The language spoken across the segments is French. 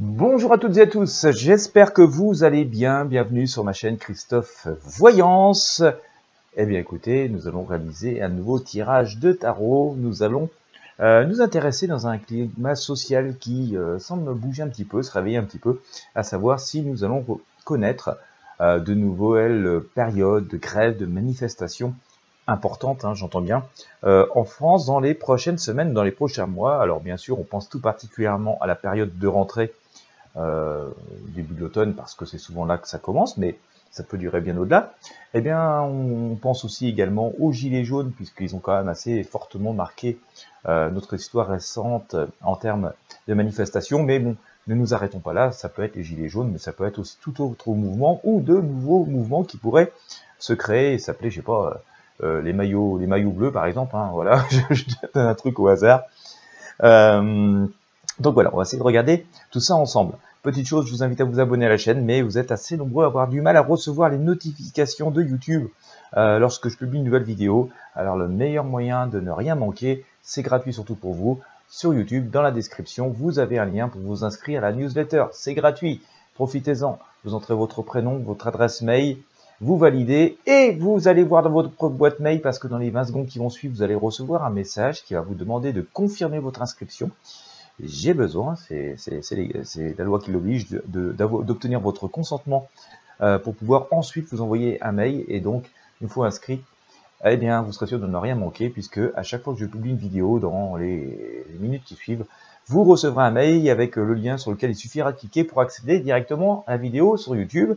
Bonjour à toutes et à tous, j'espère que vous allez bien. Bienvenue sur ma chaîne Christophe Voyance. Eh bien écoutez, nous allons réaliser un nouveau tirage de tarot. Nous allons nous intéresser dans un climat social qui semble bouger un petit peu, se réveiller un petit peu, à savoir si nous allons connaître de nouvelles périodes de grève, de manifestations importantes, hein, j'entends bien, en France dans les prochaines semaines, dans les prochains mois. Alors bien sûr, on pense tout particulièrement à la période de rentrée début de l'automne, parce que c'est souvent là que ça commence, mais ça peut durer bien au-delà. Eh bien, on pense aussi également aux Gilets jaunes, puisqu'ils ont quand même assez fortement marqué notre histoire récente en termes de manifestations. Mais bon, ne nous arrêtons pas là, ça peut être les Gilets jaunes, mais ça peut être aussi tout autre mouvement, ou de nouveaux mouvements qui pourraient se créer et s'appeler, je sais pas, les maillots bleus par exemple, hein, voilà, je donne un truc au hasard. Donc voilà, on va essayer de regarder tout ça ensemble. Petite chose, je vous invite à vous abonner à la chaîne, mais vous êtes assez nombreux à avoir du mal à recevoir les notifications de YouTube lorsque je publie une nouvelle vidéo. Alors le meilleur moyen de ne rien manquer, c'est gratuit surtout pour vous. Sur YouTube, dans la description, vous avez un lien pour vous inscrire à la newsletter. C'est gratuit, profitez-en. Vous entrez votre prénom, votre adresse mail, vous validez et vous allez voir dans votre boîte mail, parce que dans les 20 secondes qui vont suivre, vous allez recevoir un message qui va vous demander de confirmer votre inscription. J'ai besoin, c'est la loi qui l'oblige, d'obtenir votre consentement pour pouvoir ensuite vous envoyer un mail. Et donc, une fois inscrit, eh bien, vous serez sûr de ne rien manquer, puisque à chaque fois que je publie une vidéo, dans les minutes qui suivent, vous recevrez un mail avec le lien sur lequel il suffira de cliquer pour accéder directement à la vidéo sur YouTube.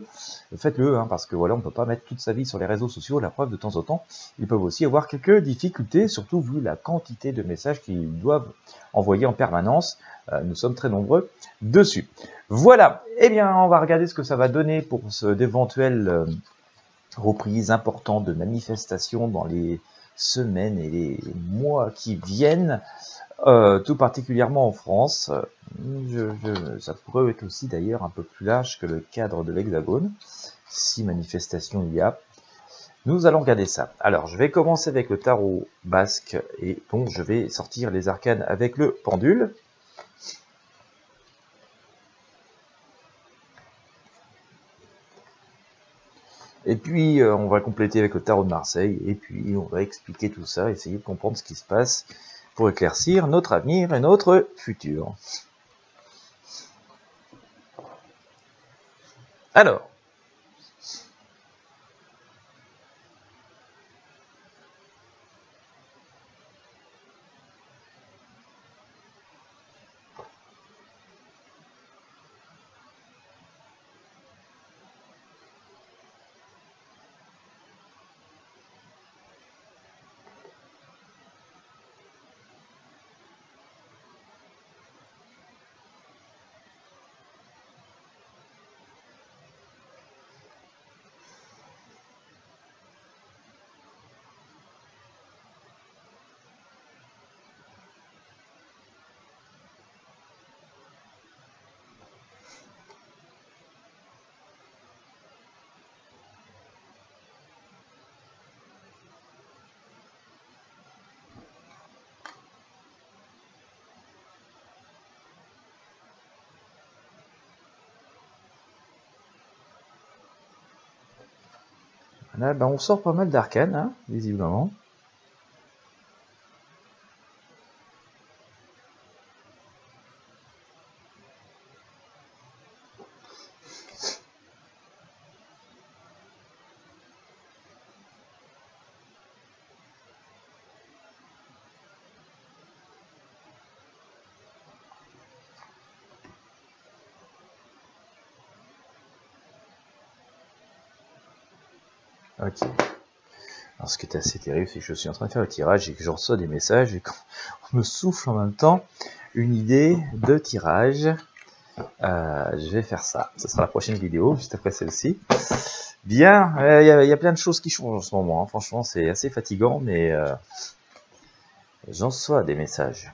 Faites-le, hein, parce que voilà, on ne peut pas mettre toute sa vie sur les réseaux sociaux. La preuve, de temps en temps, ils peuvent aussi avoir quelques difficultés, surtout vu la quantité de messages qu'ils doivent envoyer en permanence. Nous sommes très nombreux dessus. Voilà, eh bien, on va regarder ce que ça va donner pour d'éventuelles reprises importantes de manifestations dans les semaines et les mois qui viennent. Tout particulièrement en France. Ça pourrait être aussi d'ailleurs un peu plus large que le cadre de l'Hexagone, si manifestation il y a. Nous allons regarder ça. Alors, je vais commencer avec le tarot basque, et donc je vais sortir les arcanes avec le pendule. Et puis, on va compléter avec le tarot de Marseille, et puis on va expliquer tout ça, essayer de comprendre ce qui se passe, pour éclaircir notre avenir et notre futur. Alors, là, ben, on sort pas mal d'arcanes, hein, visiblement. Ok. Alors, ce qui est assez terrible, c'est que je suis en train de faire le tirage et que je reçois des messages et qu'on me souffle en même temps une idée de tirage. Je vais faire ça. Ce sera la prochaine vidéo, juste après celle-ci. Bien, il y a plein de choses qui changent en ce moment. Hein. Franchement, c'est assez fatigant, mais j'en reçois des messages.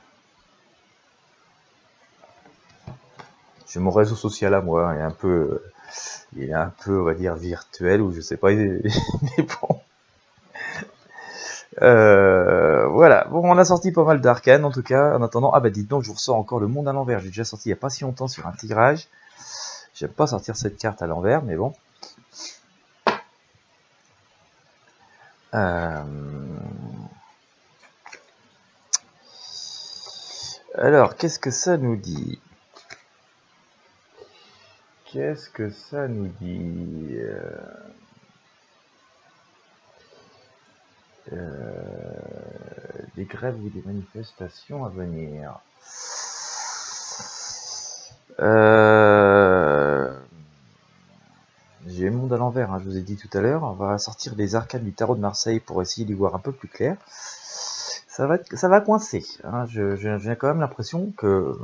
J'ai mon réseau social à moi, il est un peu, on va dire, virtuel, ou je sais pas, mais bon. Voilà, bon, on a sorti pas mal d'arcanes en tout cas. En attendant, ah bah dites donc, je vous ressors encore le monde à l'envers. J'ai déjà sorti il n'y a pas si longtemps sur un tirage. J'aime pas sortir cette carte à l'envers, mais bon. Alors, qu'est-ce que ça nous dit? Qu'est-ce que ça nous dit? Des grèves ou des manifestations à venir. J'ai le monde à l'envers, hein, je vous ai dit tout à l'heure. On va sortir les arcanes du tarot de Marseille pour essayer d'y voir un peu plus clair. Ça va coincer. Hein. J'ai quand même l'impression que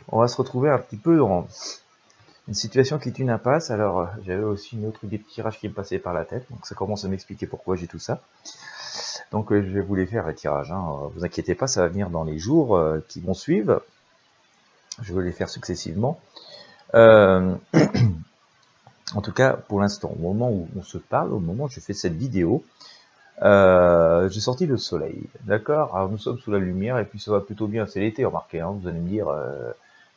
on va se retrouver un petit peu dans une situation qui est une impasse. Alors, j'avais aussi une autre idée de tirage qui me passait par la tête. Donc, ça commence à m'expliquer pourquoi j'ai tout ça. Donc, je vais vous les faire les tirages. Hein. Vous inquiétez pas, ça va venir dans les jours qui vont suivre. Je vais les faire successivement. En tout cas, pour l'instant, au moment où on se parle, au moment où je fais cette vidéo, j'ai sorti le soleil, d'accord. Alors nous sommes sous la lumière et puis ça va plutôt bien, c'est l'été, remarquez, hein, vous allez me dire,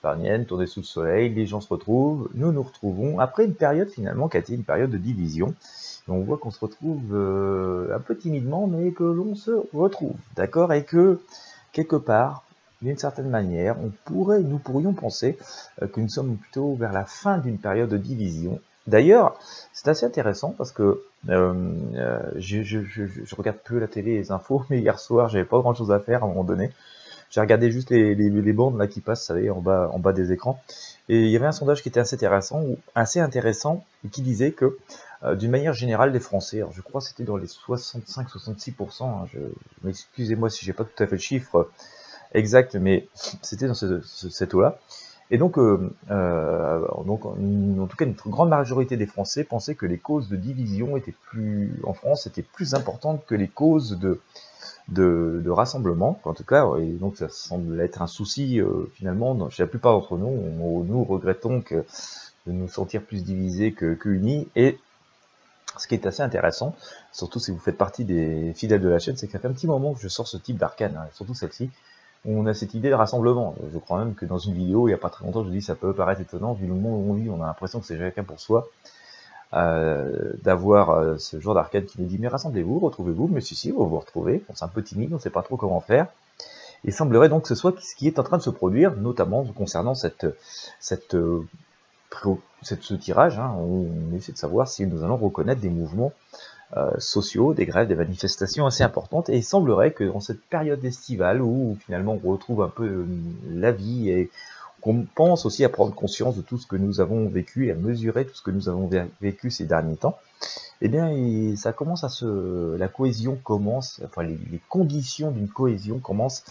Parnienne, tournez sous le soleil, les gens se retrouvent, nous nous retrouvons, après une période finalement qui a été une période de division, et on voit qu'on se retrouve un peu timidement, mais que l'on se retrouve, d'accord, et que, quelque part, d'une certaine manière, nous pourrions penser que nous sommes plutôt vers la fin d'une période de division. D'ailleurs, c'est assez intéressant parce que je regarde peu la télé et les infos, mais hier soir, j'avais pas grand chose à faire à un moment donné. J'ai regardé juste les bandes là qui passent, vous savez, en bas des écrans. Et il y avait un sondage qui était assez intéressant et qui disait que, d'une manière générale, les Français, alors je crois que c'était dans les 65-66%, hein, excusez-moi si j'ai pas tout à fait le chiffre exact, mais c'était dans cette eau-là. Et donc, en tout cas, une grande majorité des Français pensaient que les causes de division en France étaient plus importantes que les causes de rassemblement. En tout cas, et donc ça semble être un souci finalement chez la plupart d'entre nous. Nous regrettons de nous sentir plus divisés que unis. Et ce qui est assez intéressant, surtout si vous faites partie des fidèles de la chaîne, c'est que ça fait un petit moment que je sors ce type d'arcane, hein, surtout celle-ci. On a cette idée de rassemblement. Je crois même que dans une vidéo, il n'y a pas très longtemps, je dis ça peut paraître étonnant, vu le monde où on vit, on a l'impression que c'est chacun pour soi, d'avoir ce genre d'arcade qui nous dit mais rassemblez-vous, retrouvez-vous, mais si, vous vous retrouvez, on est un peu timide, on ne sait pas trop comment faire. Il semblerait donc que ce soit ce qui est en train de se produire, notamment concernant ce tirage, hein, où on essaie de savoir si nous allons reconnaître des mouvements sociaux, des grèves, des manifestations assez importantes, et il semblerait que dans cette période estivale où finalement on retrouve un peu la vie et qu'on pense aussi à prendre conscience de tout ce que nous avons vécu et à mesurer tout ce que nous avons vécu ces derniers temps, eh bien ça commence la cohésion commence, enfin les conditions d'une cohésion commencent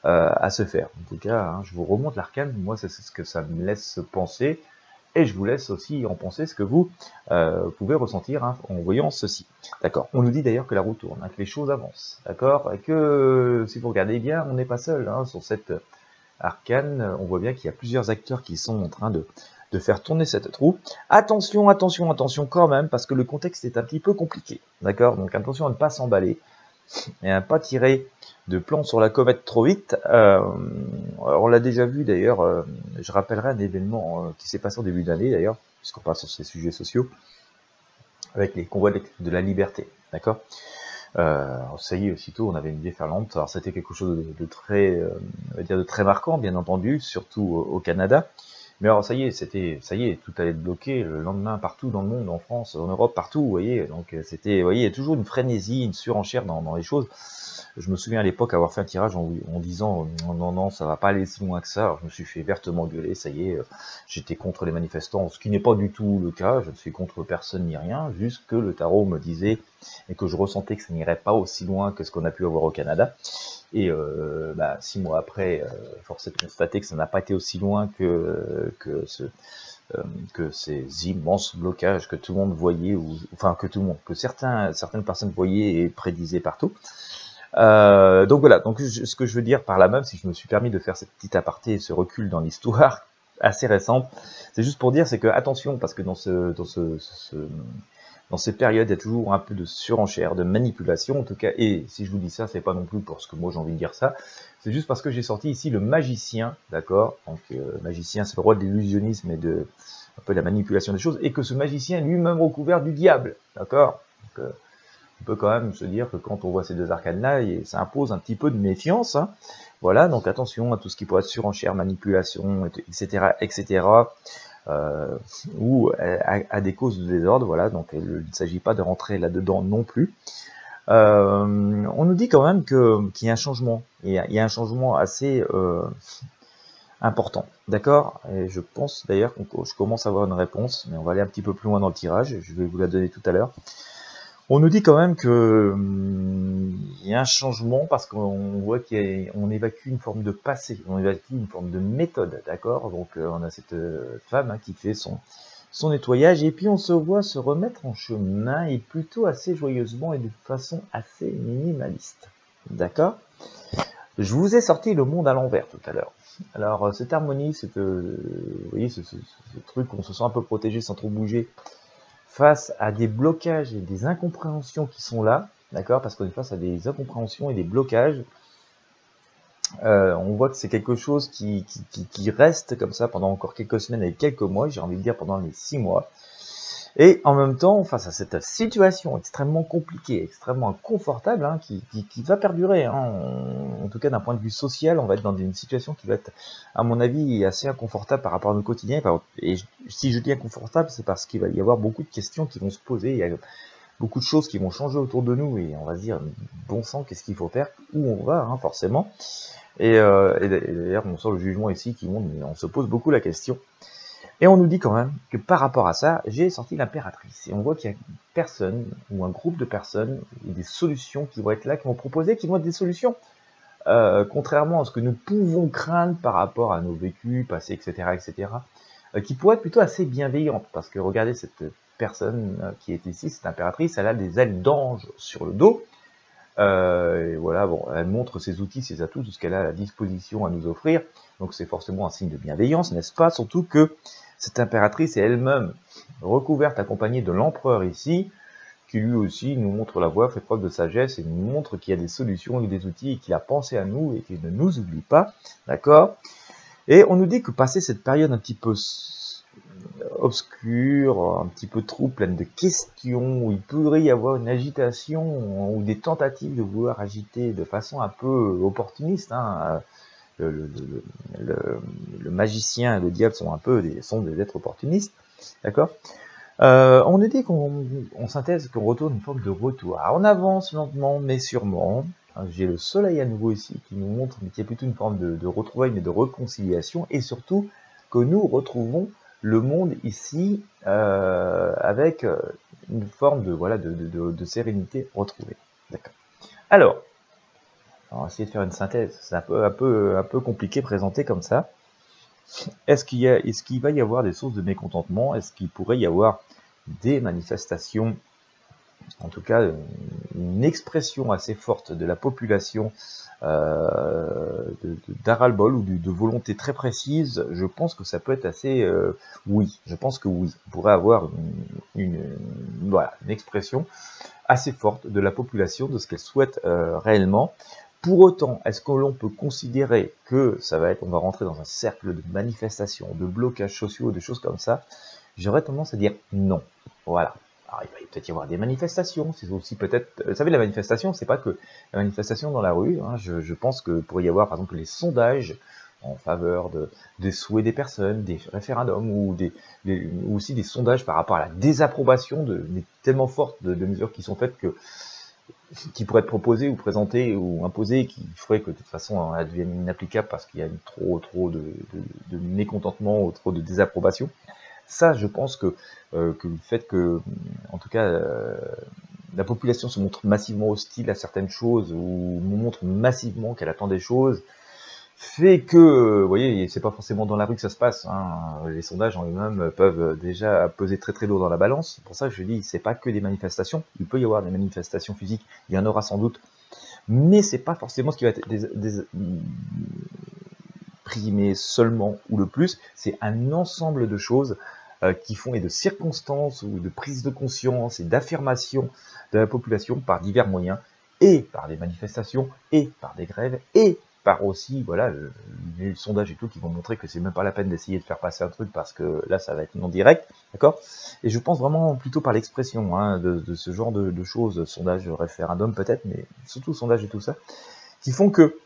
à se faire. En tout cas, hein, je vous remonte l'arcane, moi c'est ce que ça me laisse penser. Et je vous laisse aussi en penser ce que vous pouvez ressentir hein, en voyant ceci. D'accord. On nous dit d'ailleurs que la roue tourne, hein, que les choses avancent. D'accord. Et que si vous regardez bien, on n'est pas seul hein, sur cette arcane. On voit bien qu'il y a plusieurs acteurs qui sont en train de faire tourner cette roue. Attention, attention, attention quand même, parce que le contexte est un petit peu compliqué. D'accord. Donc attention à ne pas s'emballer et à ne pas tirer de plan sur la comète trop vite. On l'a déjà vu d'ailleurs, je rappellerai un événement qui s'est passé en début d'année d'ailleurs, puisqu'on passe sur ces sujets sociaux, avec les convois de la liberté, d'accord. Ça y est, aussitôt on avait une déferlante, alors c'était quelque chose de très, on va dire de très marquant, bien entendu, surtout au Canada. Mais alors ça y est, tout allait être bloqué le lendemain partout dans le monde, en France, en Europe, partout, vous voyez. Donc c'était, vous voyez, il y a toujours une frénésie, une surenchère dans les choses. Je me souviens à l'époque avoir fait un tirage en disant non, ça va pas aller si loin que ça. Alors, je me suis fait vertement gueuler, ça y est, j'étais contre les manifestants, ce qui n'est pas du tout le cas, je ne suis contre personne ni rien, juste que le tarot me disait et que je ressentais que ça n'irait pas aussi loin que ce qu'on a pu avoir au Canada. Et 6 mois après, force est de constater que ça n'a pas été aussi loin que ces immenses blocages que tout le monde voyait, que certaines personnes voyaient et prédisaient partout. Donc voilà, donc ce que je veux dire par là même, si je me suis permis de faire cette petite aparté, ce recul dans l'histoire assez récente, c'est juste pour dire, c'est que attention, parce que dans dans ces périodes, il y a toujours un peu de surenchère, de manipulation en tout cas. Et si je vous dis ça, c'est pas non plus parce que moi j'ai envie de dire ça, c'est juste parce que j'ai sorti ici le magicien, d'accord. Donc magicien, c'est le roi de l'illusionnisme et de un peu de la manipulation des choses, et que ce magicien lui-même recouvert du diable, d'accord. On peut quand même se dire que quand on voit ces deux arcanes-là, ça impose un petit peu de méfiance, hein. Voilà, donc attention à tout ce qui pourrait être surenchère, manipulation, etc., etc., ou à des causes de désordre, voilà, donc il ne s'agit pas de rentrer là-dedans non plus. On nous dit quand même qu'il y a un changement, il y a un changement assez important, d'accord. Et je pense d'ailleurs que je commence à avoir une réponse, mais on va aller un petit peu plus loin dans le tirage, je vais vous la donner tout à l'heure. On nous dit quand même que il y a un changement parce qu'on voit qu'on évacue une forme de passé, on évacue une forme de méthode, d'accord. Donc on a cette femme hein, qui fait son nettoyage et puis on se voit se remettre en chemin et plutôt assez joyeusement et de façon assez minimaliste, d'accord. Je vous ai sorti le monde à l'envers tout à l'heure. Alors cette harmonie, vous voyez ce truc où on se sent un peu protégé sans trop bouger, face à des blocages et des incompréhensions qui sont là, d'accord, parce qu'on est face à des incompréhensions et des blocages, on voit que c'est quelque chose qui reste comme ça pendant encore quelques semaines et quelques mois, j'ai envie de dire pendant les 6 mois, et en même temps, face à cette situation extrêmement compliquée, extrêmement inconfortable, hein, qui va perdurer, hein, en tout cas d'un point de vue social, on va être dans une situation qui va être, à mon avis, assez inconfortable par rapport à nos quotidiens. Et si je dis inconfortable, c'est parce qu'il va y avoir beaucoup de questions qui vont se poser, il y a beaucoup de choses qui vont changer autour de nous, et on va se dire, bon sang, qu'est-ce qu'il faut faire, où on va, hein, forcément. Et d'ailleurs, on sent le jugement ici qui montre, mais on se pose beaucoup la question. Et on nous dit quand même que par rapport à ça, j'ai sorti l'impératrice. Et on voit qu'il y a une personne ou un groupe de personnes, et des solutions qui vont être là, qui vont proposer, qui vont être des solutions. Contrairement à ce que nous pouvons craindre par rapport à nos vécus, passés, etc., etc., qui pourraient être plutôt assez bienveillantes. Parce que regardez cette personne qui est ici, cette impératrice, elle a des ailes d'ange sur le dos. Et voilà, bon, elle montre ses outils, ses atouts, tout ce qu'elle a à la disposition à nous offrir. Donc c'est forcément un signe de bienveillance, n'est-ce pas? Surtout que cette impératrice est elle-même recouverte, accompagnée de l'empereur ici, qui lui aussi nous montre la voie, fait preuve de sagesse et nous montre qu'il y a des solutions et des outils et qu'il a pensé à nous et qu'il ne nous oublie pas, d'accord? Et on nous dit que passer cette période un petit peu obscure, un petit peu trop pleine de questions, où il pourrait y avoir une agitation ou des tentatives de vouloir agiter de façon un peu opportuniste, hein. Le magicien et le diable sont un peu des êtres opportunistes, d'accord. On nous dit qu'on synthèse, qu'on retourne une forme de retour. Alors, on avance lentement mais sûrement. J'ai le soleil à nouveau ici qui nous montre qu'il y a plutôt une forme de retrouvailles mais de réconciliation, et surtout que nous retrouvons le monde ici avec une forme de sérénité retrouvée. D'accord. Alors, on va essayer de faire une synthèse. C'est un peu compliqué présenté comme ça. Est-ce qu'il va y avoir des sources de mécontentement? Est-ce qu'il pourrait y avoir des manifestations, en tout cas une expression assez forte de la population d'un ras-le-bol ou de volonté très précise? Je pense que ça peut être assez... oui, je pense que oui. On pourrait avoir une expression assez forte de la population, de ce qu'elle souhaite réellement. Pour autant, est-ce que l'on peut considérer que on va rentrer dans un cercle de manifestations, de blocages sociaux, de choses comme ça? J'aurais tendance à dire non. Voilà. Alors, il va peut-être y avoir des manifestations, c'est aussi peut-être... Vous savez, la manifestation, c'est pas que la manifestation dans la rue, hein. Je pense que pourrait y avoir, par exemple, les sondages en faveur des souhaits des personnes, des référendums, ou aussi des sondages par rapport à la désapprobation tellement forte de mesures qui sont faites qui pourraient être proposées ou présentées ou imposées, qui ferait que de toute façon elles deviennent inapplicable parce qu'il y a trop de mécontentement ou trop de désapprobation. Ça, je pense que le fait que, en tout cas, la population se montre massivement hostile à certaines choses ou montre massivement qu'elle attend des choses, fait que, vous voyez, c'est pas forcément dans la rue que ça se passe, hein. Les sondages en eux-mêmes peuvent déjà peser très lourd dans la balance. Pour ça, je dis, c'est pas que des manifestations. Il peut y avoir des manifestations physiques, il y en aura sans doute, mais c'est pas forcément ce qui va être primé seulement ou le plus. C'est un ensemble de choses qui font et de circonstances ou de prise de conscience et d'affirmation de la population par divers moyens, et par des manifestations, et par des grèves, et par aussi, voilà, les sondages et tout qui vont montrer que c'est même pas la peine d'essayer de faire passer un truc parce que là, ça va être non direct, d'accord? Et je pense vraiment plutôt par l'expression hein, de ce genre de choses, sondage, référendum peut-être, mais surtout sondage et tout ça, qui font que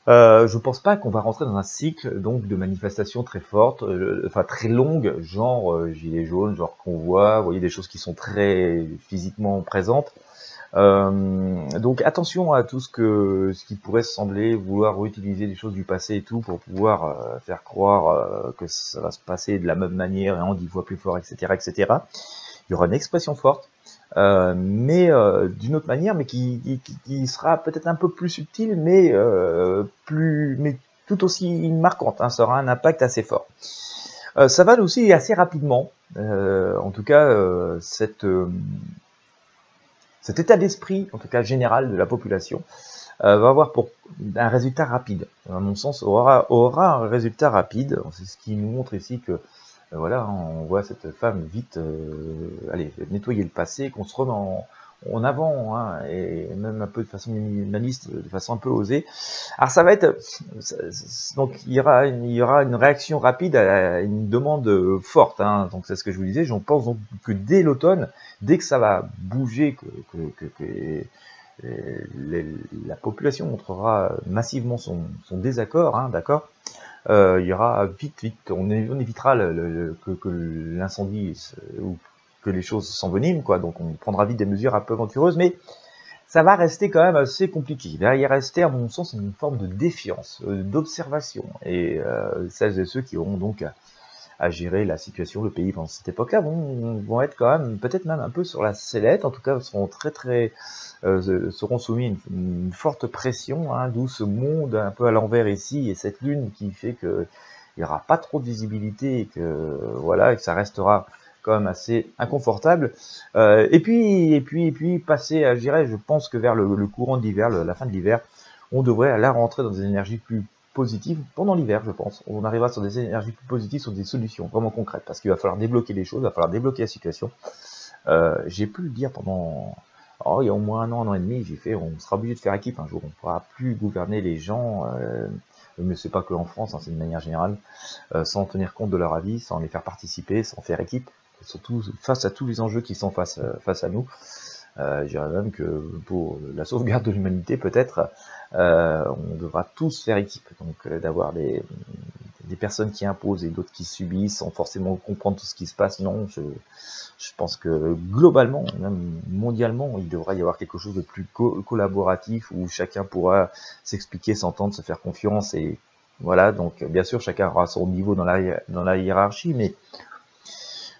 je pense pas qu'on va rentrer dans un cycle donc de manifestations très fortes, enfin très longues, genre gilets jaunes, genre convoi, vous voyez des choses qui sont très physiquement présentes. Donc attention à tout ce qui pourrait sembler vouloir utiliser des choses du passé et tout pour pouvoir faire croire que ça va se passer de la même manière et en 10 fois plus fort, etc., etc. Il y aura une expression forte, mais d'une autre manière, mais qui sera peut-être un peu plus subtile, mais mais tout aussi marquante. Hein, ça aura un impact assez fort. Ça va aussi assez rapidement. En tout cas, cet état d'esprit, en tout cas général de la population, va avoir pour un résultat rapide. À mon sens, aura un résultat rapide. C'est ce qui nous montre ici que, voilà, on voit cette femme vite, allez, nettoyer le passé, qu'on se remet en avant, hein, et même un peu de façon minimaliste, de façon un peu osée. Alors ça va être, donc il y aura une réaction rapide à une demande forte, hein, donc c'est ce que je vous disais, j'en pense donc que dès l'automne, dès que ça va bouger, la population montrera massivement son désaccord, hein, d'accord, il y aura vite, on évitera que l'incendie ou que les choses s'enveniment, quoi, donc on prendra vite des mesures un peu aventureuses, mais ça va rester quand même assez compliqué. Il va y rester, à mon sens, une forme de défiance, d'observation, et celles et ceux qui auront donc à gérer la situation, le pays pendant cette époque-là, vont être quand même, peut-être même un peu sur la sellette, en tout cas seront seront soumis à une forte pression, hein, d'où ce monde un peu à l'envers ici, et cette lune qui fait que il n'y aura pas trop de visibilité, et que voilà, et que ça restera quand même assez inconfortable. Et puis passer, je dirais, je pense que vers le courant de l'hiver, la fin de l'hiver, on devrait là rentrer dans des énergies plus positives pendant l'hiver, je pense. On arrivera sur des énergies plus positives, sur des solutions vraiment concrètes, parce qu'il va falloir débloquer les choses, il va falloir débloquer la situation. J'ai pu le dire pendant, il y a au moins un an et demi, on sera obligé de faire équipe un jour, on ne pourra plus gouverner les gens, mais c'est pas que en France, hein, c'est de manière générale, sans tenir compte de leur avis, sans les faire participer, sans faire équipe, surtout face à tous les enjeux qui sont face à nous. Je dirais même que pour la sauvegarde de l'humanité, peut-être, on devra tous faire équipe, donc d'avoir des personnes qui imposent et d'autres qui subissent sans forcément comprendre tout ce qui se passe. Non, je pense que globalement, même mondialement, il devrait y avoir quelque chose de plus collaboratif où chacun pourra s'expliquer, s'entendre, se faire confiance, et voilà. Donc bien sûr, chacun aura son niveau dans la hiérarchie, mais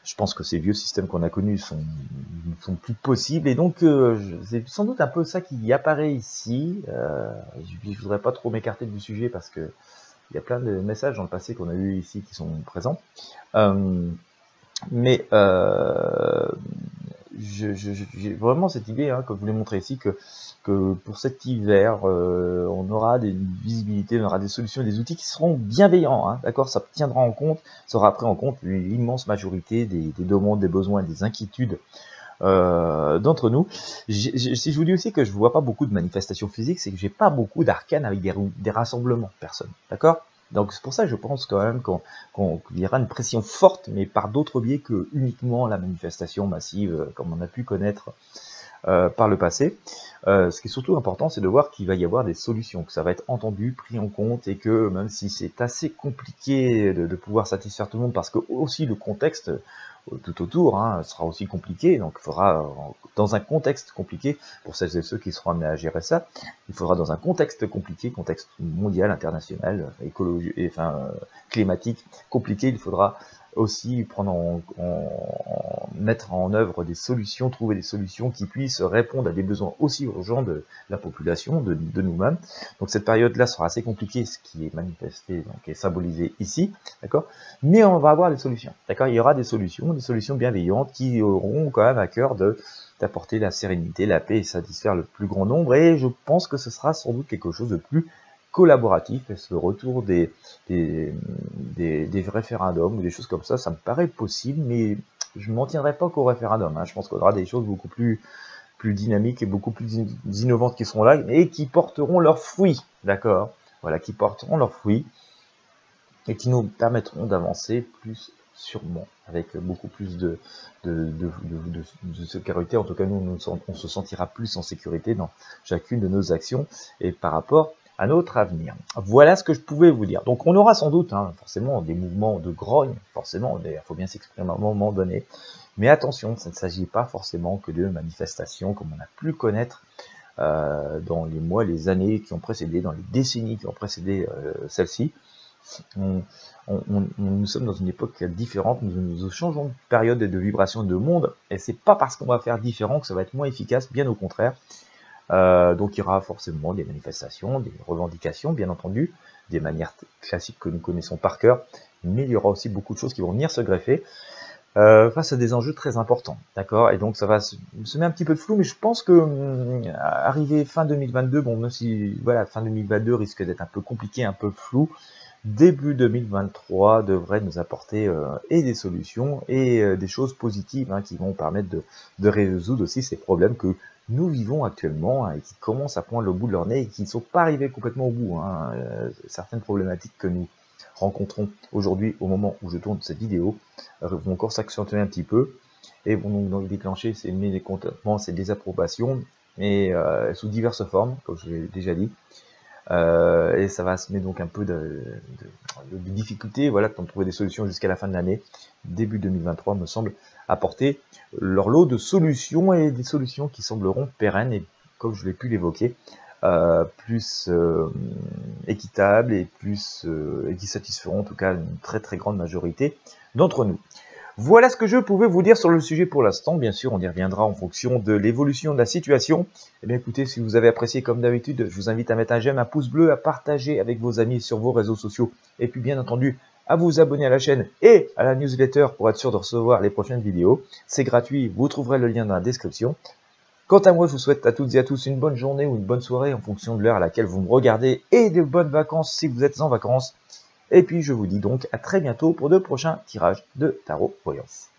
je pense que ces vieux systèmes qu'on a connus sont plus possibles, et donc c'est sans doute un peu ça qui apparaît ici. Je voudrais pas trop m'écarter du sujet parce que il y a plein de messages dans le passé qu'on a eu ici qui sont présents, mais j'ai vraiment cette idée, hein, que je voulais montrer ici, que pour cet hiver, on aura des visibilités, on aura des solutions et des outils qui seront bienveillants, hein, d'accord, ça tiendra en compte, ça aura pris en compte l'immense majorité des demandes, des besoins et des inquiétudes d'entre nous. Si je vous dis aussi que je ne vois pas beaucoup de manifestations physiques, c'est que j'ai pas beaucoup d'arcanes avec des rassemblements, personne, d'accord. Donc c'est pour ça que je pense quand même qu'il y aura une pression forte, mais par d'autres biais que uniquement la manifestation massive, comme on a pu connaître par le passé. Ce qui est surtout important, c'est de voir qu'il va y avoir des solutions, que ça va être entendu, pris en compte, et que même si c'est assez compliqué de pouvoir satisfaire tout le monde, parce que aussi le contexte tout autour, hein, sera aussi compliqué, donc il faudra, dans un contexte compliqué, pour celles et ceux qui seront amenés à gérer ça, il faudra dans un contexte compliqué, contexte mondial, international, écologique, climatique compliqué, il faudra aussi mettre en œuvre des solutions, trouver des solutions qui puissent répondre à des besoins aussi urgents de la population, de nous-mêmes. Donc cette période-là sera assez compliquée, ce qui est manifesté, donc est symbolisé ici, d'accord. Mais on va avoir des solutions, d'accord. Il y aura des solutions bienveillantes qui auront quand même à cœur d'apporter la sérénité, la paix et satisfaire le plus grand nombre. Et je pense que ce sera sans doute quelque chose de plus collaboratif. Est-ce le retour des référendums ou des choses comme ça me paraît possible, mais je ne m'en tiendrai pas qu'au référendum. Je pense qu'il y aura des choses beaucoup plus dynamiques et beaucoup plus innovantes qui seront là et qui porteront leurs fruits, d'accord? Voilà, qui porteront leurs fruits et qui nous permettront d'avancer plus sûrement, avec beaucoup plus de sécurité. En tout cas, nous, on se sentira plus en sécurité dans chacune de nos actions et par rapport à notre avenir. Voilà ce que je pouvais vous dire. Donc on aura sans doute forcément des mouvements de grogne, forcément, il faut bien s'exprimer à un moment donné. Mais attention, ça ne s'agit pas forcément que de manifestations comme on a pu le connaître dans les mois, les années qui ont précédé, dans les décennies qui ont précédé celle-ci. Nous sommes dans une époque différente, nous changeons de période et de vibration de monde, et c'est pas parce qu'on va faire différent que ça va être moins efficace, bien au contraire. Donc il y aura forcément des manifestations, des revendications, bien entendu, des manières classiques que nous connaissons par cœur, mais il y aura aussi beaucoup de choses qui vont venir se greffer face à des enjeux très importants, d'accord? Et donc ça va semer un petit peu de flou, mais je pense que arrivé fin 2022, bon, même si voilà, fin 2022 risque d'être un peu compliqué, un peu flou, début 2023 devrait nous apporter et des solutions et des choses positives qui vont permettre de résoudre aussi ces problèmes que nous vivons actuellement et qui commencent à poindre le bout de leur nez et qui ne sont pas arrivés complètement au bout. Certaines problématiques que nous rencontrons aujourd'hui au moment où je tourne cette vidéo vont encore s'accentuer un petit peu et vont donc déclencher ces mécontentements, ces désapprobations et sous diverses formes, comme je l'ai déjà dit. Et ça va semer donc un peu de difficultés, voilà, pour trouver des solutions jusqu'à la fin de l'année. Début 2023 me semble apporter leur lot de solutions et des solutions qui sembleront pérennes et, comme je l'ai pu l'évoquer, plus équitables et et qui satisferont en tout cas une très très grande majorité d'entre nous. Voilà ce que je pouvais vous dire sur le sujet pour l'instant. Bien sûr, on y reviendra en fonction de l'évolution de la situation. Eh bien, écoutez, si vous avez apprécié comme d'habitude, je vous invite à mettre un j'aime, un pouce bleu, à partager avec vos amis sur vos réseaux sociaux. Et puis, bien entendu, à vous abonner à la chaîne et à la newsletter pour être sûr de recevoir les prochaines vidéos. C'est gratuit, vous trouverez le lien dans la description. Quant à moi, je vous souhaite à toutes et à tous une bonne journée ou une bonne soirée en fonction de l'heure à laquelle vous me regardez et de bonnes vacances si vous êtes en vacances. Et puis je vous dis donc à très bientôt pour de prochains tirages de Tarot Voyance.